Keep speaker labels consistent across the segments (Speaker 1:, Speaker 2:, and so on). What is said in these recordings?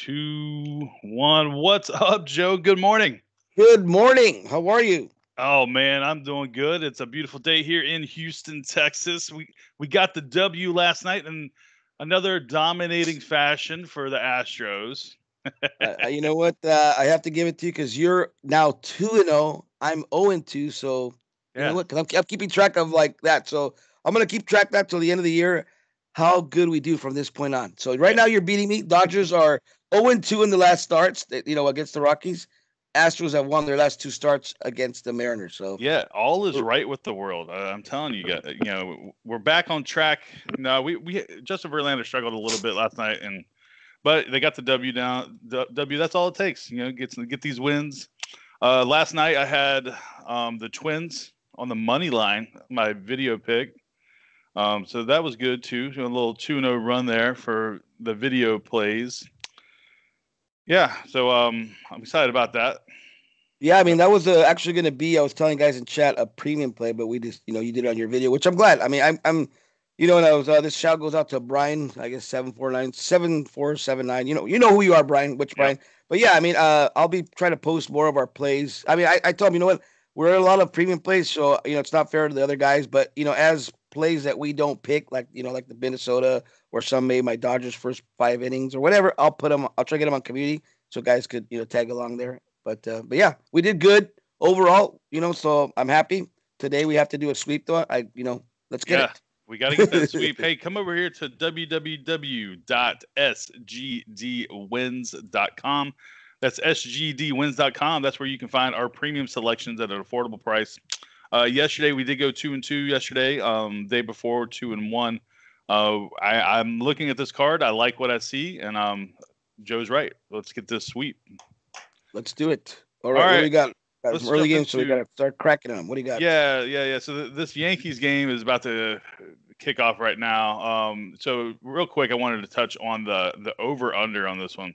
Speaker 1: Two, one. What's up, Joe? Good morning.
Speaker 2: Good morning. How are you?
Speaker 1: Oh man, I'm doing good. It's a beautiful day here in Houston, Texas. We got the W last night in another dominating fashion for the Astros.
Speaker 2: You know what? I have to give it to you because you're now 2-0. I'm 0-2. So you know
Speaker 1: Yeah,
Speaker 2: what? 'Cause I'm keeping track of like that. So I'm gonna keep track of that till the end of the year. How good we do from this point on. So right
Speaker 1: yeah,
Speaker 2: now you're beating me. Dodgers are 0-2 in the last starts. Against the Rockies. Astros have won their last two starts against the Mariners. So
Speaker 1: yeah. All is
Speaker 2: we're-
Speaker 1: right with the world. I'm telling you, guys. We're back on track. No, we Justin Verlander struggled a little bit last night, but they got the W down. W. That's all it takes. Get these wins. Last night I had the Twins on the money line, my video pick. So that was good too. A little 2-0 run there for the video plays. Yeah, so I'm excited about that.
Speaker 2: yeah, I mean that was actually going to be. I was telling guys in chat a premium play, but we just you did it on your video, which I'm glad. I mean I'm and I was this shout goes out to Brian. I guess 749-7479. You know who you are, Brian. Which
Speaker 1: Yep.
Speaker 2: Brian? But yeah, I mean I'll be trying to post more of our plays. I mean I told him you know what we're in a lot of premium plays, so it's not fair to the other guys, but as plays that we don't pick, like like the Minnesota or some made my Dodgers first 5 innings or whatever, I'll put them. I'll try to get them on community so guys could tag along there. But yeah, we did good overall. So I'm happy. Today we have to do a sweep though. Let's get
Speaker 1: Yeah, we got to get that sweep.
Speaker 2: it.
Speaker 1: Hey, come over here to www.sgdwins.com. That's sgdwins.com. That's where you can find our premium selections at an affordable price. Yesterday we did go 2-2. Yesterday, day before 2-1. I'm looking at this card. I like what I see, and Joe's right. Let's get this sweep.
Speaker 2: Let's do it. All
Speaker 1: All
Speaker 2: right, what do
Speaker 1: right,
Speaker 2: we got? Got
Speaker 1: let's
Speaker 2: some early
Speaker 1: jump
Speaker 2: games, so we got
Speaker 1: into
Speaker 2: to start cracking them. What do you got?
Speaker 1: yeah. So this Yankees game is about to kick off right now. So real quick, I wanted to touch on the over under on this one.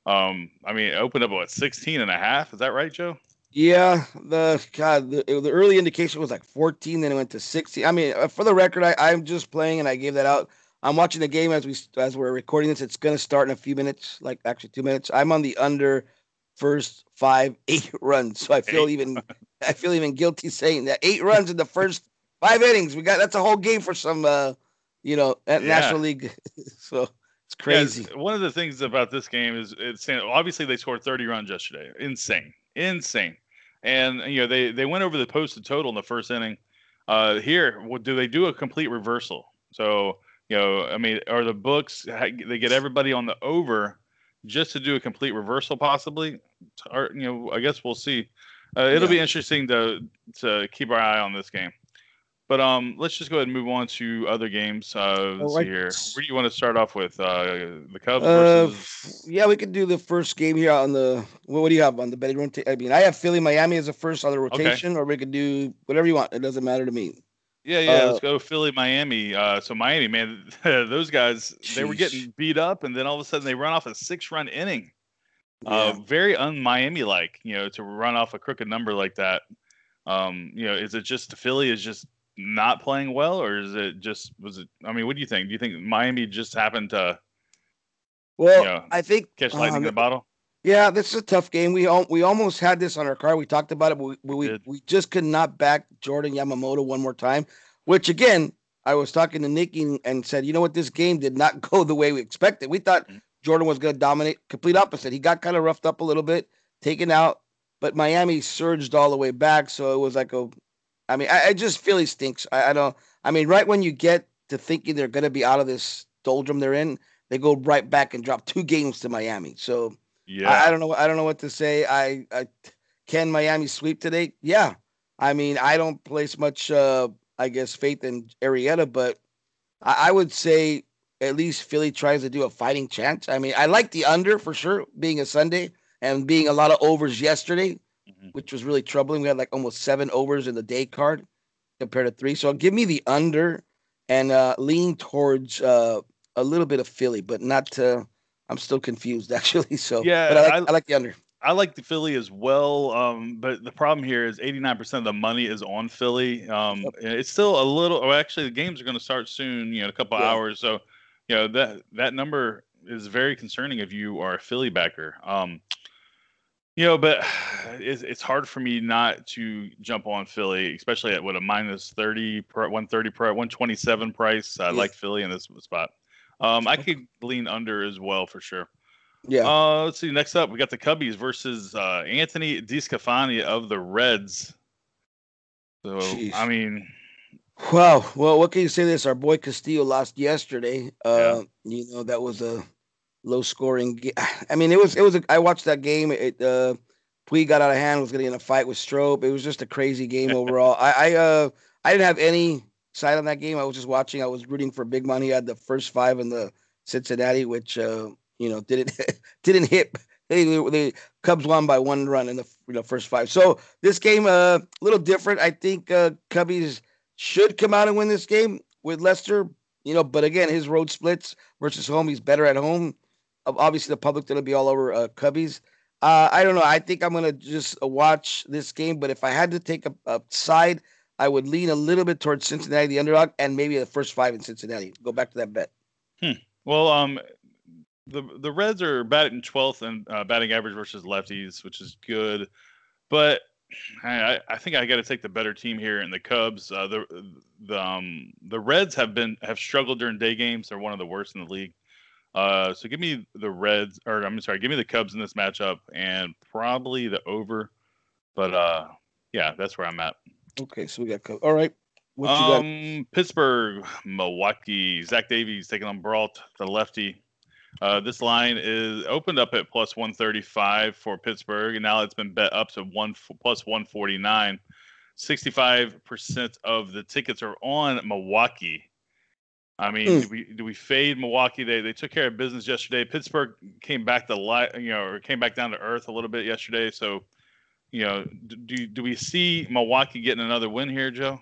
Speaker 1: I mean, it opened up at what, 16 and a half? Is that right, Joe?
Speaker 2: Yeah, the early indication was like 14, then it went to 16. I mean, for the record, I'm just playing and I gave that out. I'm watching the game as we're recording this. It's gonna start in a few minutes, like actually 2 minutes. I'm on the under first 8 runs, so
Speaker 1: Eight.
Speaker 2: I feel even guilty saying that 8 runs in the first 5 innings. That's a whole game for some at
Speaker 1: Yeah.
Speaker 2: National League. So it's
Speaker 1: Yeah,
Speaker 2: crazy.
Speaker 1: one of the things about this game is it's obviously they scored 30 runs yesterday. Insane. And they went over the posted total in the first inning. Here, do they do a complete reversal? So I mean, are the books they get everybody on the over just to do a complete reversal, possibly? Or I guess we'll see. It'll
Speaker 2: Yeah.
Speaker 1: be interesting to keep our eye on this game. But let's just go ahead and move on to other games.
Speaker 2: All
Speaker 1: Let's see
Speaker 2: right.
Speaker 1: here. Where do you want to start off with? The Cubs versus.
Speaker 2: Yeah, we could do the first game here on the. What do you have on the betting rotation? I mean, I have Philly, Miami as a first on the
Speaker 1: Okay.
Speaker 2: rotation, or we could do whatever you want. It doesn't matter to me.
Speaker 1: Yeah.
Speaker 2: Uh,
Speaker 1: Let's go Philly, Miami. So Miami, man, those guys they were
Speaker 2: Jeez.
Speaker 1: getting beat up, and then all of a sudden they run off a 6-run inning.
Speaker 2: Yeah.
Speaker 1: Very un-Miami like, to run off a crooked number like that. Is it just Philly is just not playing well, or is it just was it? I mean, what do you think? Do you think Miami just happened to you
Speaker 2: Well,
Speaker 1: know
Speaker 2: I think.
Speaker 1: catch lightning in a bottle?
Speaker 2: Yeah, this is a tough game. We almost had this on our card. We talked about it, but we
Speaker 1: We
Speaker 2: we,
Speaker 1: did.
Speaker 2: we just could not back Jordan Yamamoto one more time. Which again, I was talking to Nicky and said, you know what, this game did not go the way we expected. We thought
Speaker 1: Mhm.
Speaker 2: Jordan was going to dominate. Complete opposite. He got kind of roughed up a little bit, taken out, but Miami surged all the way back. So it was like a. I mean, I just feel he stinks. I don't. I mean, right when you get to thinking they're going to be out of this doldrum they're in, they go right back and drop 2 games to Miami. So I
Speaker 1: Yeah.
Speaker 2: don't know. I don't know what to say. Can Miami sweep today? Yeah. I mean, I don't place much, I guess, faith in Arietta, but I would say at least Philly tries to do a fighting chance. I mean, I like the under for sure, being a Sunday and being a lot of overs yesterday,
Speaker 1: Mhm.
Speaker 2: which was really troubling. We had like almost 7 overs in the day card compared to 3. So give me the under and lean towards a little bit of Philly, but not. I'm still confused actually. So, but
Speaker 1: Yeah,
Speaker 2: I like the under.
Speaker 1: I like the Philly as well. But the problem here is 89% of the money is on Philly.
Speaker 2: Yep.
Speaker 1: And it's still a little. Oh, actually, the games are going to start soon. In a couple
Speaker 2: Yeah.
Speaker 1: hours. So, that number. is very concerning if you are a Philly backer. But it's hard for me not to jump on Philly, especially at what a minus 30 per 130 per 127 price. I
Speaker 2: Yeah.
Speaker 1: like Philly in this spot. I could lean under as well for sure.
Speaker 2: Yeah.
Speaker 1: Let's see. Next up, we got the Cubbies versus Anthony DeSclafani of the Reds. So
Speaker 2: Jeez.
Speaker 1: I mean,
Speaker 2: Wow. Well, what can you say? This our boy Castillo lost yesterday.
Speaker 1: yeah,
Speaker 2: That was a low scoring game. I mean, I watched that game. Puig got out of hand. Was getting in a fight with Strope. It was just a crazy game overall. I didn't have any side on that game. I was just watching. I was rooting for Big Man. He had the first five in the Cincinnati, which didn't didn't hit. The Cubs won by 1 run in the first five. So this game a little different. I think Cubbies should come out and win this game with Lester. But again, his road splits versus home. He's better at home. Obviously, the public going to be all over Cubbies. I don't know. I think I'm going to just watch this game. But if I had to take a side, I would lean a little bit towards Cincinnati, the underdog, and maybe the first five in Cincinnati. Go back to that bet.
Speaker 1: Well, the Reds are batting 12th in batting average versus lefties, which is good. But I think I got to take the better team here in the Cubs. The Reds have struggled during day games. They're one of the worst in the league. So give me the Reds, or I'm sorry, give me the Cubs in this matchup, and probably the over. But yeah, that's where I'm at.
Speaker 2: Okay, so we got Cubs. All right, what you got?
Speaker 1: Pittsburgh, Milwaukee. Zach Davies taking on Brault, the lefty. This line is opened up at plus 135 for Pittsburgh, and now it's been bet up to plus 149. 65% of the tickets are on Milwaukee. I mean, do we fade Milwaukee? They took care of business yesterday. Pittsburgh came back came back down to earth a little bit yesterday. So, do we see Milwaukee getting another win here, Joe?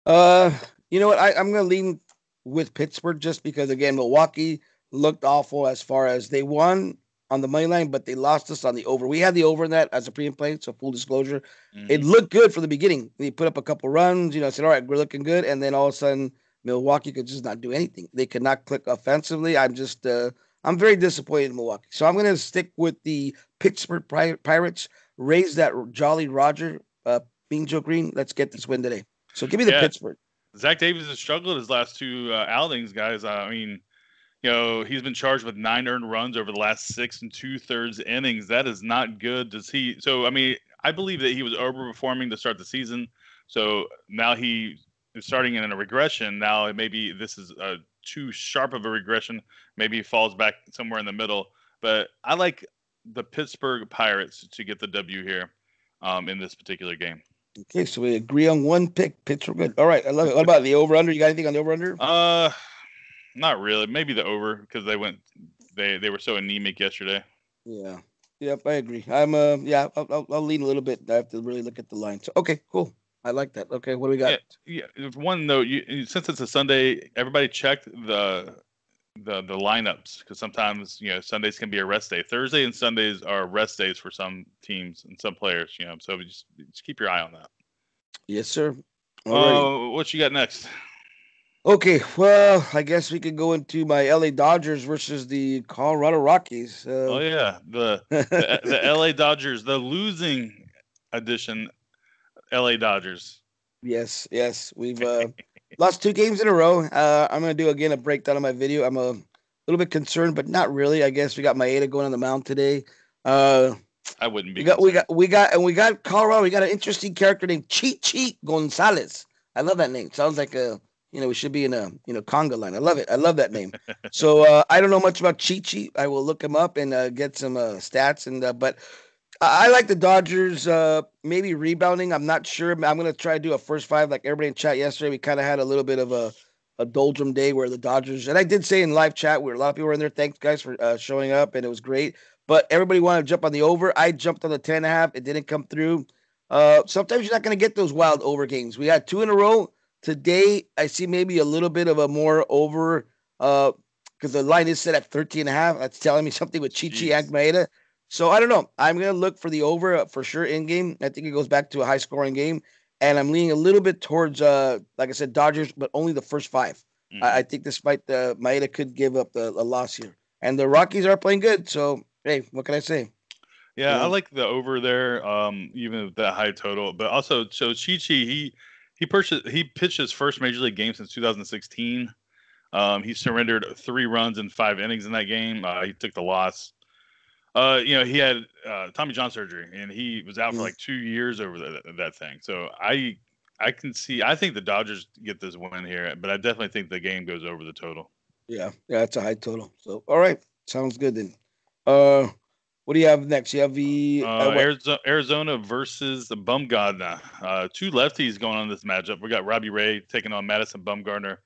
Speaker 2: You know what? I'm going to lean with Pittsburgh just because again, Milwaukee looked awful as far as they won on the money line, but they lost us on the over. We had the over in that as a pre and play, so full disclosure. Mm-hmm. It looked good for the beginning. They put up a couple runs, said, all right, we're looking good. And then all of a sudden, Milwaukee could just not do anything. They could not click offensively. I'm very disappointed in Milwaukee. So I'm going to stick with the Pittsburgh Pirates, raise that Jolly Roger, Bean Joe Green. Let's get this win today. So give me the Pittsburgh.
Speaker 1: Zach Davies has struggled his last two outings, guys. I mean, he's been charged with 9 earned runs over the last 6 2/3 innings. That is not good. I believe that he was overperforming to start the season. So now he is starting in a regression. Now maybe this is too sharp of a regression. Maybe he falls back somewhere in the middle. But I like the Pittsburgh Pirates to get the W here in this particular game.
Speaker 2: Okay, so we agree on one pick. Pittsburgh good. All right, I love it. What about the over/under? You got anything on the over/under?
Speaker 1: Not really. Maybe the over because they were so anemic yesterday.
Speaker 2: Yeah. Yep, I agree. I'll lean a little bit. I have to really look at the line. So okay, cool. I like that. Okay, what do we got?
Speaker 1: Yeah. One note, since it's a Sunday, everybody check the lineups because sometimes Sundays can be a rest day. Thursday and Sundays are rest days for some teams and some players. So just keep your eye on that.
Speaker 2: Yes, sir.
Speaker 1: What you got next?
Speaker 2: Okay, well, I guess we could go into my LA Dodgers versus the Colorado Rockies.
Speaker 1: The LA Dodgers, the losing edition LA Dodgers.
Speaker 2: Yes. We've lost 2 games in a row. I'm going to do, again, a breakdown of my video. I'm a little bit concerned, but not really. I guess we got Maeda going on the mound today. I
Speaker 1: wouldn't be.
Speaker 2: We got Colorado. We got an interesting character named Cheat Gonzalez. I love that name. Sounds like we should be in a conga line. I love it. I love that name. So I don't know much about Chi. I will look him up and get some stats. But I like the Dodgers. Maybe rebounding. I'm not sure. I'm going to try to do a first 5 like everybody in chat yesterday. We kind of had a little bit of a doldrum day where the Dodgers, and I did say in live chat where a lot of people were in there. Thanks guys for showing up, and it was great. But everybody wanted to jump on the over. I jumped on the 10.5. It didn't come through. Sometimes you're not going to get those wild over games. We had 2 in a row. Today, I see maybe a little bit of a more over because the line is set at 13.5. That's telling me something with Chi and Maeda. So I don't know. I'm going to look for the over for sure in game. I think it goes back to a high scoring game. And I'm leaning a little bit towards, like I said, Dodgers, but only the first 5. Mm-hmm. I think despite Maeda could give up a loss here. and the Rockies are playing good. So hey, what can I say?
Speaker 1: Yeah, I like the over there, even with that high total. But also, so Chi he pitched his first major league game since 2016. He surrendered 3 runs in 5 innings in that game. He took the loss. He had Tommy John surgery, and he was out for like 2 years over that thing. So I can see. I think the Dodgers get this win here, but I definitely think the game goes over the total.
Speaker 2: Yeah, it's a high total. So all right, sounds good then. Uh, what do you have next? You have the what?
Speaker 1: Arizona versus the Bumgarner. Two lefties going on this matchup. We got Robbie Ray taking on Madison Bumgarner.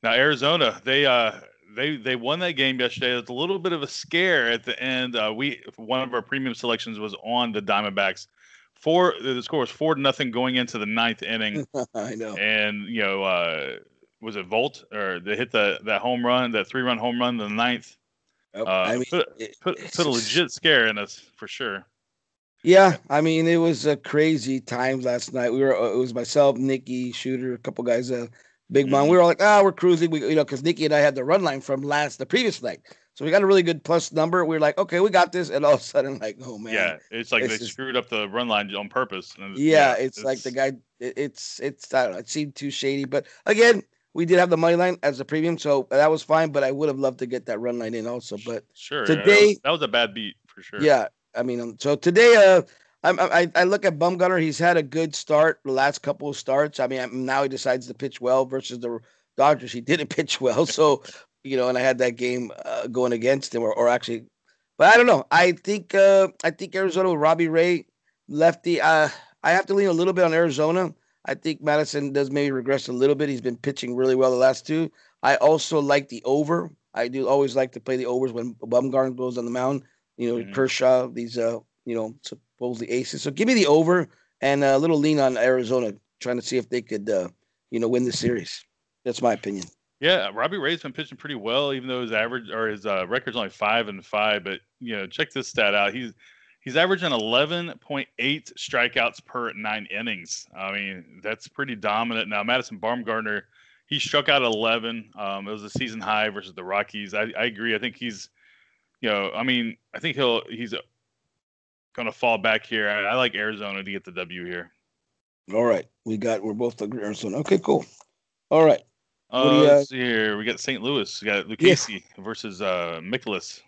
Speaker 1: Now Arizona, they won that game yesterday. It was a little bit of a scare at the end. One of our premium selections was on the Diamondbacks. The score was 4-0 going into the ninth inning,
Speaker 2: I know.
Speaker 1: and was it Volt or they hit that home run, that 3-run home run in the ninth.
Speaker 2: I mean,
Speaker 1: Put a legit scare in us for sure.
Speaker 2: Yeah, I mean, it was a crazy time last night. It was myself, Nikki, Shooter, a couple guys, Big Mom. We were all like, we're cruising. Because Nikki and I had the run line from the previous night. So we got a really good plus number. We were like, okay, we got this. And all of a sudden, like, oh man.
Speaker 1: Yeah, it's like they screwed up the run line on purpose.
Speaker 2: It's like the guy, it's, I don't know, it seemed too shady. But again, we did have the money line as a premium, so that was fine. But I would have loved to get that run line in also. But
Speaker 1: sure,
Speaker 2: today,
Speaker 1: that was a bad beat for sure.
Speaker 2: Yeah, I mean, so today, I look at Bumgarner. He's had a good start the last couple of starts. I mean, now he decides to pitch well versus the Dodgers. He didn't pitch well, so and I had that game going against him, or actually, but I don't know. I think Arizona with Robbie Ray, lefty. I have to lean a little bit on Arizona. I think Madison does maybe regress a little bit. He's been pitching really well the last two. I also like the over. I do always like to play the overs when Bumgarner goes on the mound. Kershaw, these supposedly aces. So give me the over and a little lean on Arizona, trying to see if they could win the series. That's my opinion.
Speaker 1: Yeah, Robbie Ray's been pitching pretty well, even though his average or his record's only 5-5. But check this stat out. He's averaging 11.8 strikeouts per 9 innings. I mean, that's pretty dominant. Now, Madison Bumgarner, he struck out 11. It was a season high versus the Rockies. I agree. I think he's, I think he's going to fall back here. I like Arizona to get the W here.
Speaker 2: All right. We're both Arizona. Okay, cool. All right.
Speaker 1: Let's see here. We got St. Louis. We got Lucchesi versus Mikolas.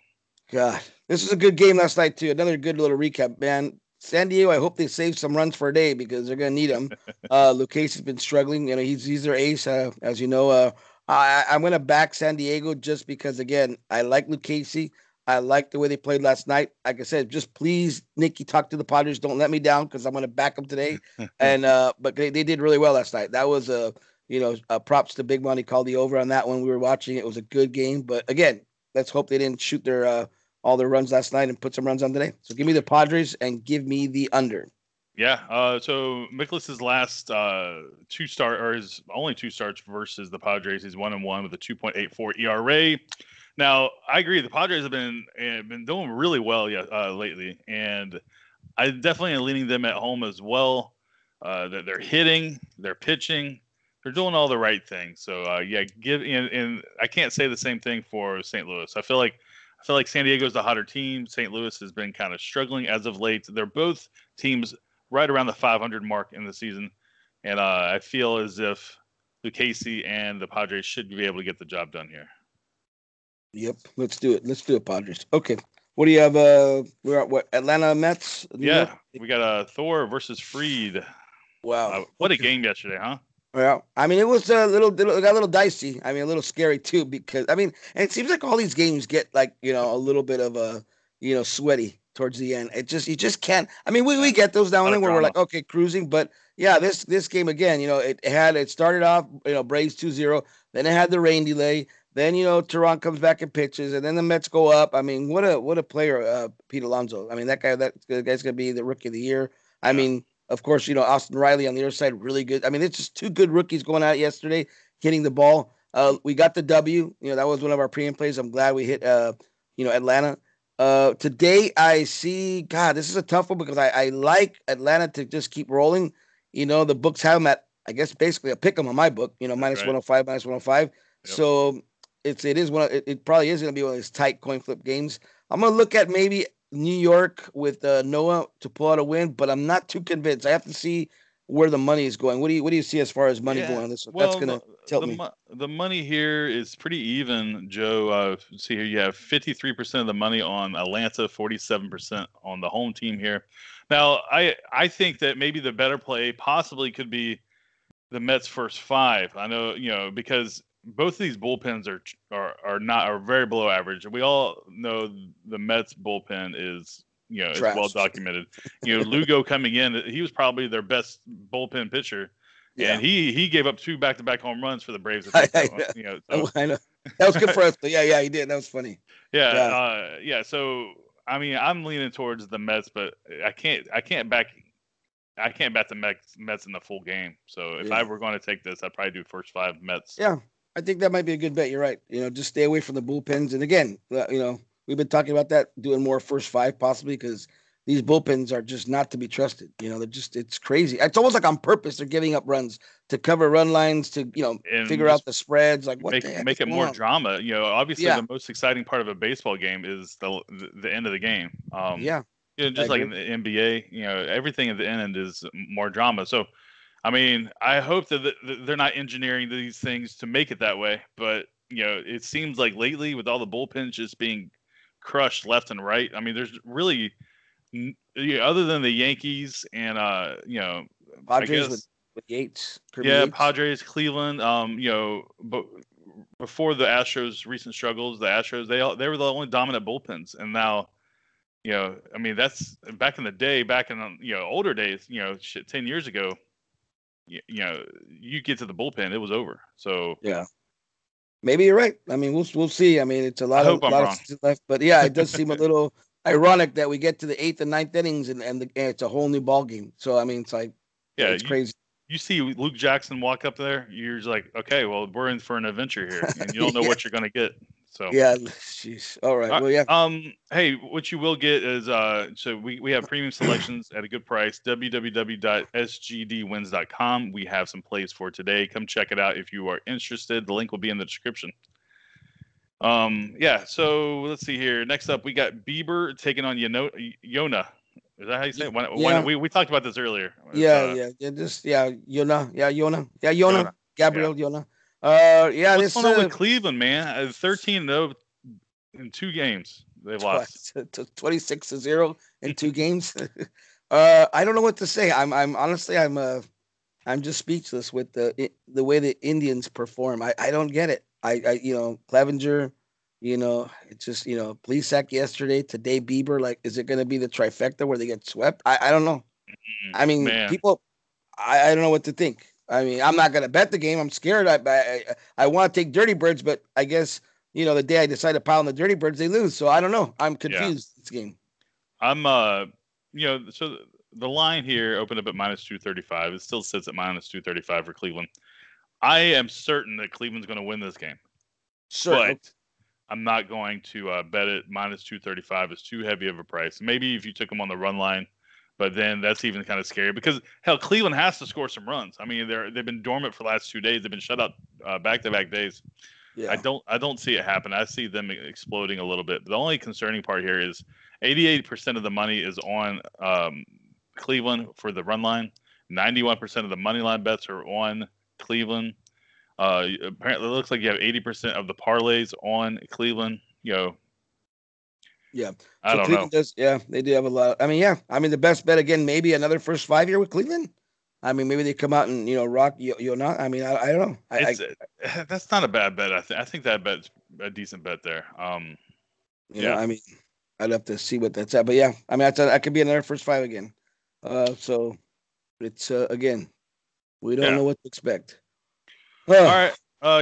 Speaker 2: God, this was a good game last night, too. Another good little recap, man. San Diego, I hope they save some runs for a day because they're going to need them. Lucchesi's been struggling. He's their ace, as you know. I'm going to back San Diego just because, again, I like Lucchesi. I like the way they played last night. Like I said, just please, Nikki, talk to the Padres. Don't let me down because I'm going to back them today. And but they did really well last night. That was props to Big Money. Called the over on that one. We were watching. It was a good game. But again, let's hope they didn't shoot their all their runs last night and put some runs on today. So give me the Padres and give me the under.
Speaker 1: Yeah. So Mikolas's last his only 2 starts versus the Padres. He's 1-1 with a 2.84 ERA. Now, I agree. The Padres have been doing really well lately, and I definitely am leaning them at home as well. They're hitting, they're pitching, they're doing all the right things. So, and I can't say the same thing for St. Louis. I feel like San Diego's the hotter team. St. Louis has been kind of struggling as of late. They're both teams right around the 500 mark in the season, and I feel as if Lucchesi and the Padres should be able to get the job done here.
Speaker 2: Yep, let's do it. Let's do it, Padres. Okay, what do you have? We're at what? Atlanta Mets.
Speaker 1: Yeah, we got Thor versus Fried.
Speaker 2: Wow,
Speaker 1: what a game yesterday, huh?
Speaker 2: Yeah, I mean it was it got a little dicey. I mean a little scary too because and it seems like all these games get like a little bit of a sweaty towards the end. You just can't. I mean we get those down there where we're like okay cruising, but yeah this game again it started off Braves 2-0, then it had the rain delay. Then Tehran comes back and pitches, and then the Mets go up. I mean, what a player, Pete Alonso. I mean, that guy's gonna be the rookie of the year. I mean, of course, Austin Riley on the other side, really good. I mean, it's just 2 good rookies going out yesterday, hitting the ball. We got the W. That was one of our premium plays. I'm glad we hit Atlanta. Today I see. God, this is a tough one because I like Atlanta to just keep rolling. The books have them at I guess basically a pick 'em on my book. Minus 105, minus 105. Yep. So. it probably is going to be one of those tight coin flip games. I'm going to look at maybe New York with Noah to pull out a win, but I'm not too convinced. I have to see where the money is going. What do you see as far as money
Speaker 1: Yeah.
Speaker 2: going on this one? That's
Speaker 1: Well,
Speaker 2: going to tell me.
Speaker 1: the money here is pretty even, Joe. See here, you have 53% of the money on Atlanta, 47% on the home team here. Now, I think that maybe the better play possibly could be the Mets' first five. I know, because both of these bullpens are very below average. We all know the Mets bullpen is it's well
Speaker 2: Trash.
Speaker 1: documented. Lugo coming in, he was probably their best bullpen pitcher,
Speaker 2: Yeah.
Speaker 1: and he gave up 2 back-to-back home runs for the Braves. I think so.
Speaker 2: I know. That was good for us. But yeah, he did. That was funny.
Speaker 1: Yeah. So I mean, I'm leaning towards the Mets, but I can't back the Mets in the full game. So if I were going to take this, I'd probably do first 5 Mets.
Speaker 2: Yeah, I think that might be a good bet. You're right. Just stay away from the bullpens. And again, we've been talking about that, doing more first 5 possibly, because these bullpens are just not to be trusted. It's crazy. It's almost like on purpose. They're giving up runs to cover run lines, to,
Speaker 1: And
Speaker 2: figure out the spreads. Like, what the heck
Speaker 1: make it more drama. Obviously the most exciting part of a baseball game is the end of the game. Just like in the NBA, everything at the end is more drama. So, I mean, I hope that they're not engineering these things to make it that way. But, it seems like lately with all the bullpens just being crushed left and right, I mean, there's really, other than the Yankees and,
Speaker 2: Padres with Yates.
Speaker 1: Yates. Padres, Cleveland, but before the Astros' recent struggles, the Astros, they were the only dominant bullpens. And now, I mean, that's back in the day, back in, older days, 10 years ago, you get to the bullpen, it was over. So
Speaker 2: yeah, maybe you're right. I mean, we'll see. I mean, it's a lot of seasons left, but yeah, it does seem a little ironic that we get to the 8th and 9th innings and it's a whole new ball game. So I mean, it's like, it's crazy.
Speaker 1: You see Luke Jackson walk up there, you're just like, okay, well, we're in for an adventure here, and you don't know what you're going to get. So
Speaker 2: yeah, jeez. All right. Well, yeah.
Speaker 1: Hey, what you will get is so we have premium selections at a good price. www.sgdwins.com. We have some plays for today. Come check it out if you are interested. The link will be in the description. So let's see here. Next up, we got Bieber taking on Yona. Is that how you say it? We talked about this earlier.
Speaker 2: Yona. Gabriel Yona.
Speaker 1: What's going on with Cleveland, man? 13-0 in 2 games they've lost.
Speaker 2: 26-0 in 2 games. I don't know what to say. I'm honestly I'm just speechless with the way the Indians perform. I don't get it. Clevenger, it's just, Plesac yesterday, today Bieber. Like, is it going to be the trifecta where they get swept? I don't know. I mean, people, I don't know what to think. I mean, I'm not going to bet the game. I'm scared. I want to take Dirty Birds, but I guess, the day I decide to pile on the Dirty Birds, they lose. So I don't know. I'm confused this game.
Speaker 1: I'm, so the line here opened up at -235. It still sits at -235 for Cleveland. I am certain that Cleveland's going to win this game. But I'm not going to bet it. -235 is too heavy of a price. Maybe if you took them on the run line, but then that's even kind of scary because hell, Cleveland has to score some runs. I mean, they've been dormant for the last 2 days. They've been shut out back-to-back days. Yeah. I don't see it happen. I see them exploding a little bit. The only concerning part here is 88% of the money is on Cleveland for the run line. 91% of the money line bets are on Cleveland. Apparently, it looks like you have 80% of the parlays on Cleveland.
Speaker 2: Yeah.
Speaker 1: I don't
Speaker 2: Cleveland
Speaker 1: know.
Speaker 2: They do have a lot. The best bet again, maybe another first 5 year with Cleveland. I mean, maybe they come out and rock Yona. I mean, I don't know.
Speaker 1: That's not a bad bet. I think that bet's a decent bet there.
Speaker 2: I mean, I'd have to see what that's at, but yeah, I mean, that could be another first 5 again. So it's again, we don't know what to expect.
Speaker 1: All right.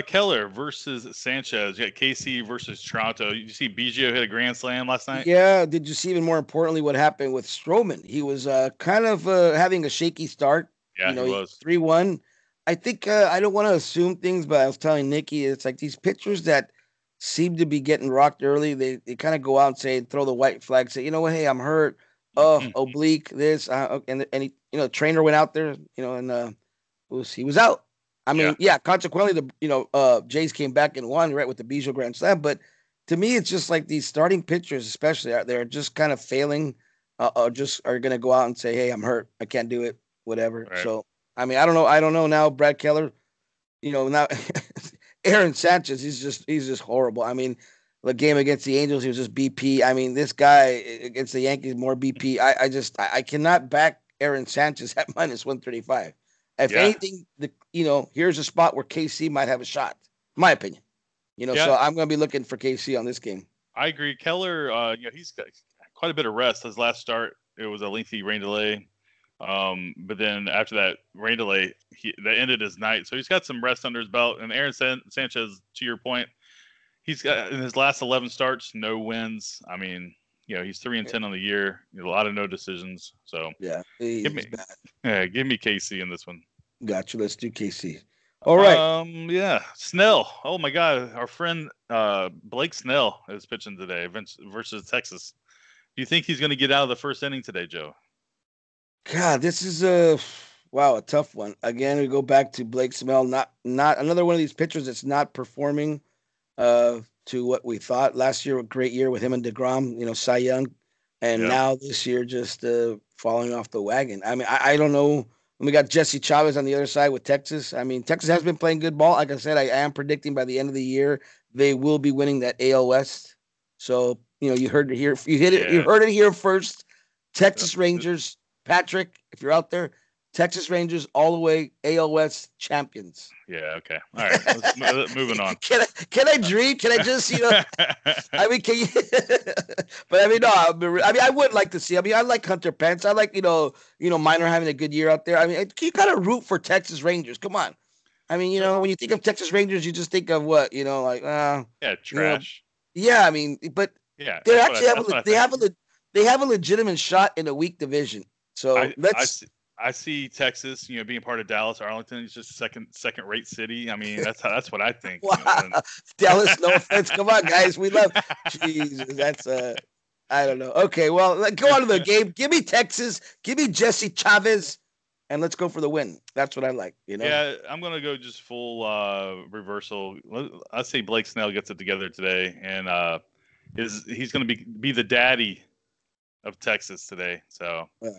Speaker 1: Keller versus Sanchez. You got KC versus Toronto. You see Biggio hit a grand slam last night?
Speaker 2: Yeah. Did you see even more importantly what happened with Stroman? He was kind of having a shaky start.
Speaker 1: Yeah, he was
Speaker 2: 3-1. I think I don't want to assume things, but I was telling Nikki, it's like these pitchers that seem to be getting rocked early. They kind of go out and say, throw the white flag, say, you know what, hey, I'm hurt. Oblique, this, and he, trainer went out there, and he was out. I mean, yeah, consequently, Jays came back and won, right, with the Bijou Grand Slam. But to me, it's just like these starting pitchers, especially, they're just kind of failing, just are going to go out and say, hey, I'm hurt. I can't do it, whatever.
Speaker 1: Right.
Speaker 2: So, I mean, I don't know. I don't know now. Brad Keller, now Aaron Sanchez, he's just horrible. I mean, the game against the Angels, he was just BP. I mean, this guy against the Yankees, more BP. I cannot back Aaron Sanchez at minus 135. If anything, here's a spot where KC might have a shot, my opinion. So I'm going to be looking for KC on this game.
Speaker 1: I agree. Keller, he's got quite a bit of rest. His last start, it was a lengthy rain delay. But then after that rain delay, that ended his night. So he's got some rest under his belt. And Aaron Sanchez, to your point, he's got in his last 11 starts, no wins. I mean, he's 3-10 on the year. A lot of no decisions. So give me KC in this one.
Speaker 2: Gotcha. Let's do KC. All right.
Speaker 1: Snell. Oh my God, our friend Blake Snell is pitching today versus Texas. Do you think he's going to get out of the first inning today, Joe?
Speaker 2: God, this is a tough one. Again, we go back to Blake Snell, not another one of these pitchers that's not performing to what we thought. Last year, a great year with him and DeGrom, Cy Young, and now this year just falling off the wagon. I mean, I don't know. We got Jesse Chavez on the other side with Texas. I mean, Texas has been playing good ball. Like I said, I am predicting by the end of the year they will be winning that AL West. So you heard it here. You heard it here first. Texas Rangers. Patrick, if you're out there, Texas Rangers all the way, AL West champions.
Speaker 1: Yeah, okay. All right, moving on.
Speaker 2: Can I dream? Can I just, I mean, can you? But I mean, no. I mean, I would like to see. I mean, I like Hunter Pence. I like, Minor having a good year out there. I mean, you got to root for Texas Rangers. Come on. I mean, when you think of Texas Rangers, you just think of what,
Speaker 1: trash.
Speaker 2: I mean, but they actually have a legitimate shot in a weak division. So
Speaker 1: I see Texas, being part of Dallas, Arlington. It's just second rate city. I mean, that's what I think.
Speaker 2: Wow. Dallas, no offense. Come on, guys. We love Jesus. That's I don't know. Okay, well, go on to the game. Give me Texas. Give me Jesse Chavez, and let's go for the win. That's what I like.
Speaker 1: Yeah, I'm gonna go just full reversal. I say Blake Snell gets it together today, and he's gonna be the daddy of Texas today. So.
Speaker 2: Yeah.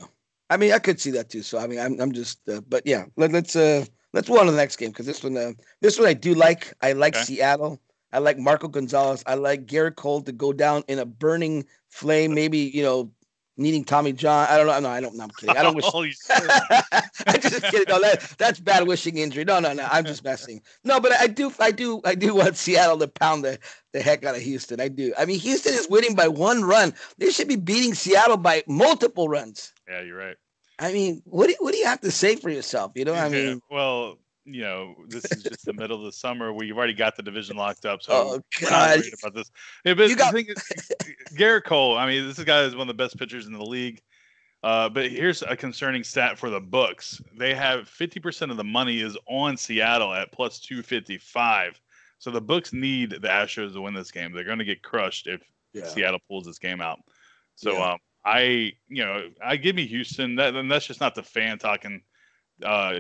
Speaker 2: I mean, I could see that too. So I mean, I'm just, but yeah, let's move on to the next game because this one I do like. I like Seattle. I like Marco Gonzalez. I like Garrett Cole to go down in a burning flame. Maybe needing Tommy John. I don't know. No, I don't. No, I'm kidding. I don't wish. I'm just kidding. No, that's bad wishing injury. No. I'm just messing. No, but I do want Seattle to pound the heck out of Houston. I do. I mean, Houston is winning by 1 run. They should be beating Seattle by multiple runs.
Speaker 1: Yeah, you're right.
Speaker 2: I mean, what do you have to say for yourself? I mean,
Speaker 1: well, this is just the middle of the summer. We've already got the division locked up, so
Speaker 2: we're not
Speaker 1: worried about this. Yeah, but the thing is, Garrett Cole. I mean, this guy is one of the best pitchers in the league. But here's a concerning stat for the books. They have 50% of the money is on Seattle at plus 255. So the books need the Astros to win this game. They're going to get crushed if Seattle pulls this game out. So I give me Houston. That's just not the fan talking.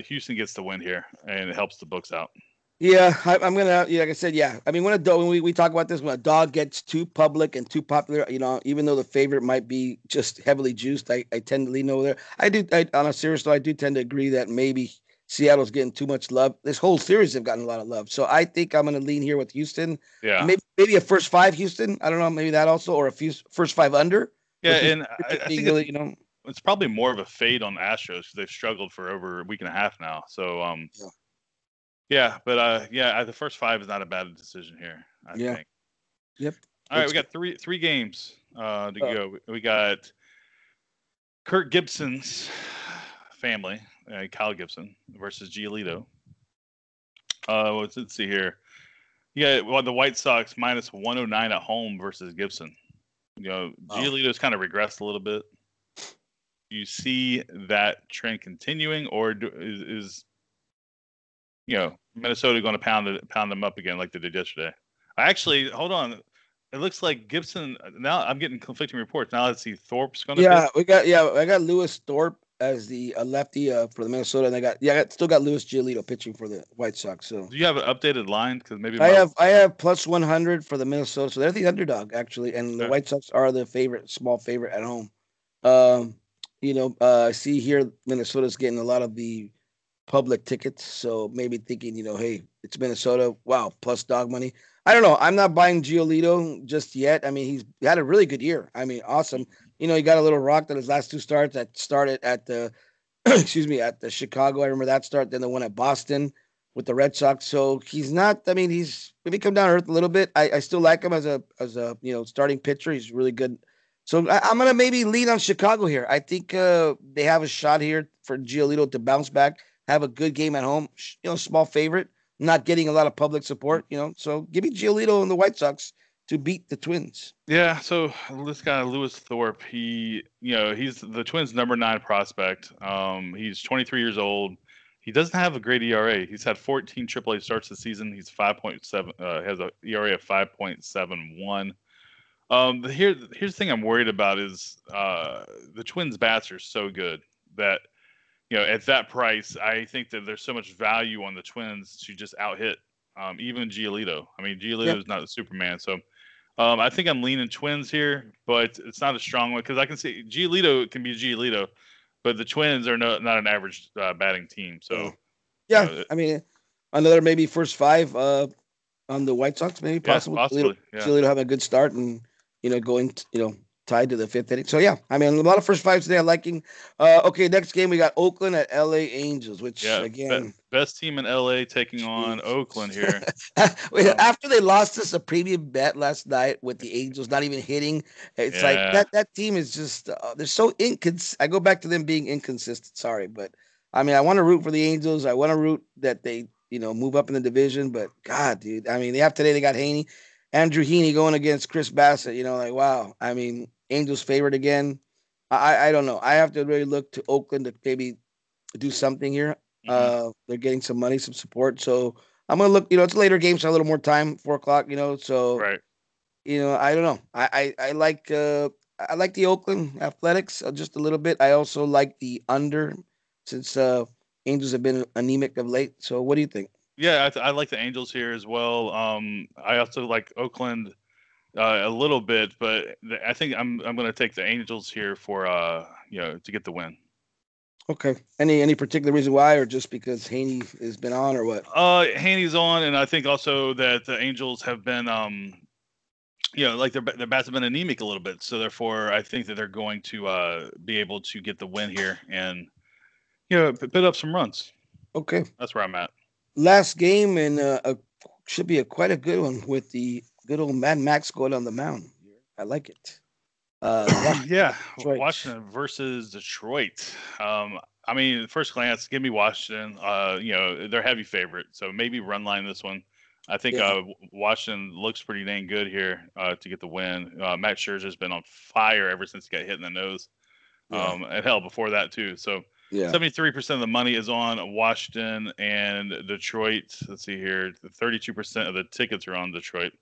Speaker 1: Houston gets the win here, and it helps the books out.
Speaker 2: Yeah, I'm gonna. Yeah, like I said, yeah. I mean, when we talk about this, when a dog gets too public and too popular, even though the favorite might be just heavily juiced, I tend to lean over there. On a serious note, I do tend to agree that maybe Seattle's getting too much love. This whole series have gotten a lot of love, so I think I'm gonna lean here with Houston.
Speaker 1: Yeah,
Speaker 2: maybe a first 5 Houston. I don't know, maybe that also, or a few first 5 under.
Speaker 1: Yeah, and I think it's probably more of a fade on the Astros because they've struggled for over a week and a half now. So the first 5 is not a bad decision here, I think.
Speaker 2: Yep.
Speaker 1: All right, we got three games to go. We got Kirk Gibson's family, Kyle Gibson versus Giolito. Let's see here. You got the White Sox minus 109 at home versus Gibson. Giolito's kind of regressed a little bit. Do you see that trend continuing, or is Minnesota going to pound them up again like they did yesterday? Hold on. It looks like Gibson. Now I'm getting conflicting reports. Now let's see. Thorpe's going to.
Speaker 2: I got Lewis Thorpe as the lefty for the Minnesota, and still got Luis Giolito pitching for the White Sox. So
Speaker 1: Do you have an updated line? Because maybe
Speaker 2: I have plus 100 for the Minnesota, so they're the underdog actually, and the
Speaker 1: okay.
Speaker 2: White Sox are the small favorite at home. Um, I see here Minnesota's getting a lot of the public tickets, so maybe thinking, hey, it's Minnesota, wow, plus dog money. I don't know. I'm not buying Giolito just yet. I mean, he's had a really good year. I mean, awesome. He got a little rocked at his last two starts that started at the excuse me, at the Chicago. I remember that start. Then the one at Boston with the Red Sox. So he's not. I mean, he's maybe come down to earth a little bit. I still like him as a starting pitcher. He's really good. So I'm gonna maybe lean on Chicago here. I think they have a shot here for Giolito to bounce back, have a good game at home. Small favorite, not getting a lot of public support. So give me Giolito and the White Sox to beat the Twins.
Speaker 1: Yeah, so this guy Lewis Thorpe, he's the Twins' number 9 prospect. He's 23 years old. He doesn't have a great ERA. He's had 14 AAA starts this season. He's 5.7. Has a ERA of 5.71. Here's the thing I'm worried about is the Twins' bats are so good that at that price, I think that there's so much value on the Twins to just out hit even Giolito. I mean, Giolito is not a Superman, so. I think I'm leaning Twins here, but it's not a strong one because I can see Giolito can be Giolito, but the Twins are not an average batting team. So,
Speaker 2: I mean, another maybe first 5 on the White Sox, maybe possibly.
Speaker 1: Possibly.
Speaker 2: Giolito having a good start and going tied to the 5th inning. So yeah, I mean, a lot of first 5s today. I'm liking. Okay, next game we got Oakland at LA Angels, which again,
Speaker 1: best team in LA taking on Oakland here.
Speaker 2: After they lost us a premium bet last night with the Angels not even hitting, it's like that team is just they're so inconsistent. I go back to them being inconsistent. Sorry, but I mean, I want to root for the Angels. I want to root that they move up in the division. But God, dude, I mean, they got Haney. Andrew Heaney going against Chris Bassett, wow. I mean, Angels favored again. I don't know. I have to really look to Oakland to maybe do something here. Mm-hmm. They're getting some money, some support. So I'm going to look, it's a later game, so a little more time, 4:00, so,
Speaker 1: right.
Speaker 2: I don't know. I like the Oakland Athletics just a little bit. I also like the under since Angels have been anemic of late. So what do you think?
Speaker 1: Yeah, I like the Angels here as well. I also like Oakland a little bit, but I think I'm going to take the Angels here for to get the win.
Speaker 2: Okay. Any particular reason why, or just because Haney has been on, or what?
Speaker 1: Haney's on, and I think also that the Angels have been like their bats have been anemic a little bit, so therefore I think that they're going to be able to get the win here and put up some runs.
Speaker 2: Okay,
Speaker 1: that's where I'm at.
Speaker 2: Last game, and should be quite a good one with the good old Mad Max going on the mound. I like it.
Speaker 1: Washington versus Detroit. I mean, first glance, give me Washington. They're heavy favorite, so maybe run line this one. I think Washington looks pretty dang good here to get the win. Matt Scherzer's been on fire ever since he got hit in the nose. And hell, before that too. So 73% of the money is on Washington and Detroit. Let's see here. 32% of the tickets are on Detroit.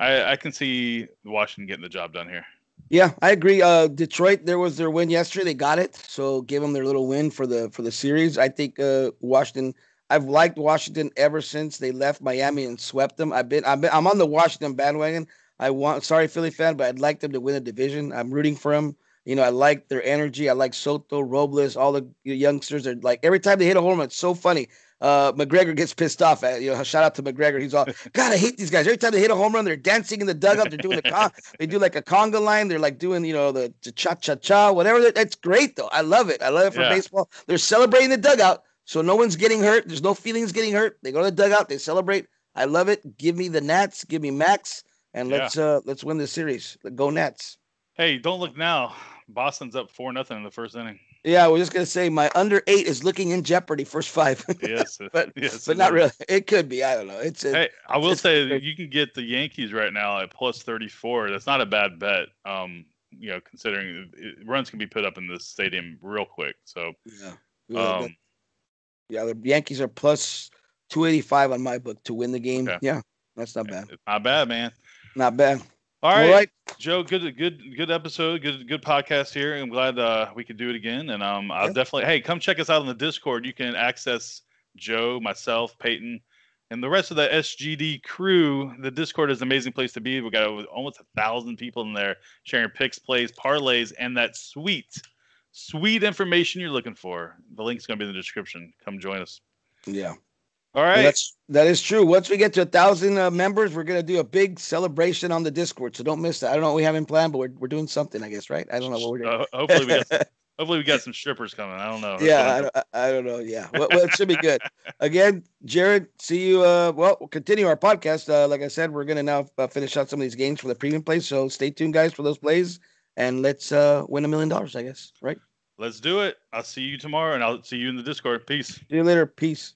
Speaker 1: I can see Washington getting the job done here.
Speaker 2: Yeah, I agree. Detroit, there was their win yesterday. They got it, so give them their little win for the series. I think Washington. I've liked Washington ever since they left Miami and swept them. I'm on the Washington bandwagon. Sorry, Philly fan, but I'd like them to win a division. I'm rooting for them. I like their energy. I like Soto, Robles, all the youngsters. Are like every time they hit a home run, it's so funny. McGregor gets pissed off at shout out to McGregor. He's all, God, I hate these guys. Every time they hit a home run, they're dancing in the dugout. They're doing they do like a conga line. They're like doing the cha cha cha whatever. That's great though. I love it. I love it for baseball. They're celebrating the dugout, so no one's getting hurt. There's no feelings getting hurt. They go to the dugout. They celebrate. I love it. Give me the Nats. Give me Max, and let's win the series. Go Nats.
Speaker 1: Hey, don't look now. Boston's up 4-0 in the first inning.
Speaker 2: Yeah, we're just gonna say my under 8 is looking in jeopardy. First 5.
Speaker 1: Yes,
Speaker 2: but not really. It could be. I don't know.
Speaker 1: I will say you can get the Yankees right now at plus 34. That's not a bad bet. Considering runs can be put up in this stadium real quick. So
Speaker 2: the Yankees are plus 285 on my book to win the game. Okay. Yeah, that's not bad.
Speaker 1: It's not bad, man.
Speaker 2: Not bad.
Speaker 1: All right.
Speaker 2: All right.
Speaker 1: Joe, good episode, good podcast here. I'm glad we could do it again, and I'll definitely come check us out on the Discord. You can access Joe, myself, Peyton, and the rest of the SGD crew. The Discord is an amazing place to be. We got almost 1,000 people in there sharing picks, plays, parlays, and that sweet information you're looking for. The link's gonna be in the description. Come join us.
Speaker 2: Yeah.
Speaker 1: All right.
Speaker 2: Well, that is true. Once we get to 1,000 members, we're gonna do a big celebration on the Discord. So don't miss that. I don't know what we haven't planned, but we're doing something, I guess, right? I don't know what we're doing.
Speaker 1: Hopefully we got some strippers coming. I don't know.
Speaker 2: Yeah, I don't know. Yeah, well, it should be good. Again, Jared, see you. We'll continue our podcast. Like I said, we're gonna now finish out some of these games for the premium plays. So stay tuned, guys, for those plays, and let's win $1 million. I guess, right?
Speaker 1: Let's do it. I'll see you tomorrow, and I'll see you in the Discord. Peace.
Speaker 2: See you later. Peace.